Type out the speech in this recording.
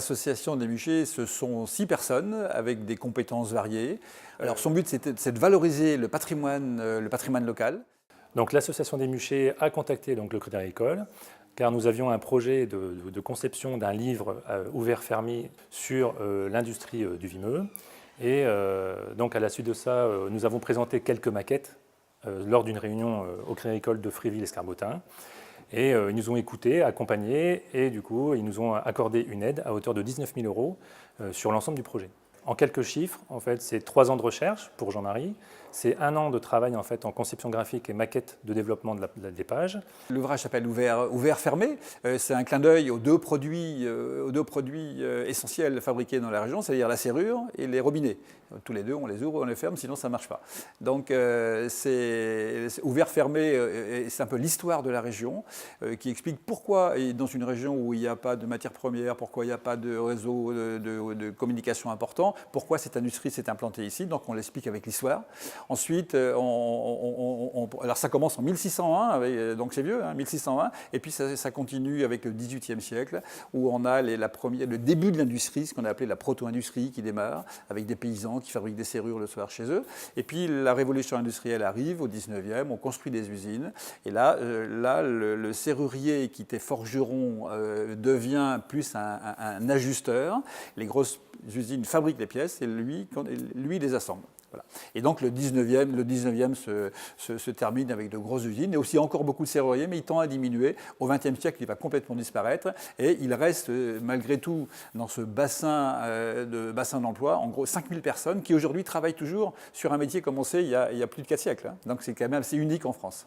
l'association des musées, ce sont 6 personnes avec des compétences variées. Alors son but, c'est de valoriser le patrimoine local. Donc l'association des musées a contacté donc, le Crédit Agricole, car nous avions un projet de conception d'un livre ouvert-fermé sur l'industrie du Vimeu. Et donc à la suite de ça, nous avons présenté quelques maquettes lors d'une réunion au Crédit Agricole de Fréville-Escarbotin. Et ils nous ont écoutés, accompagnés, et du coup, ils nous ont accordé une aide à hauteur de 19 000 € sur l'ensemble du projet. En quelques chiffres, en fait, c'est 3 ans de recherche pour Jean-Marie, c'est 1 an de travail en fait en conception graphique et maquette de développement des pages. L'ouvrage s'appelle Ouvert fermé. C'est un clin d'œil aux deux produits essentiels fabriqués dans la région, c'est-à-dire la serrure et les robinets. Tous les deux, on les ouvre, on les ferme, sinon ça ne marche pas. Donc c'est Ouvert fermé, c'est un peu l'histoire de la région qui explique pourquoi, et dans une région où il n'y a pas de matières premières, pourquoi il n'y a pas de réseau de communication important, pourquoi cette industrie s'est implantée ici. Donc on l'explique avec l'histoire. Ensuite, alors ça commence en 1601, donc c'est vieux, hein, 1601, et puis ça continue avec le XVIIIe siècle, où on a le début de l'industrie, ce qu'on a appelé la proto-industrie qui démarre, avec des paysans qui fabriquent des serrures le soir chez eux. Et puis la révolution industrielle arrive au 19e, on construit des usines, et là le serrurier qui était forgeron devient plus un ajusteur. Les grosses usines fabriquent les pièces, et lui les assemble. Voilà. Et donc le 19e se termine avec de grosses usines, et aussi encore beaucoup de serruriers, mais il tend à diminuer. Au XXe siècle, il va complètement disparaître, et il reste malgré tout dans ce bassin d'emploi, en gros 5000 personnes qui aujourd'hui travaillent toujours sur un métier commencé il y a plus de 4 siècles. Hein. Donc c'est quand même assez unique en France.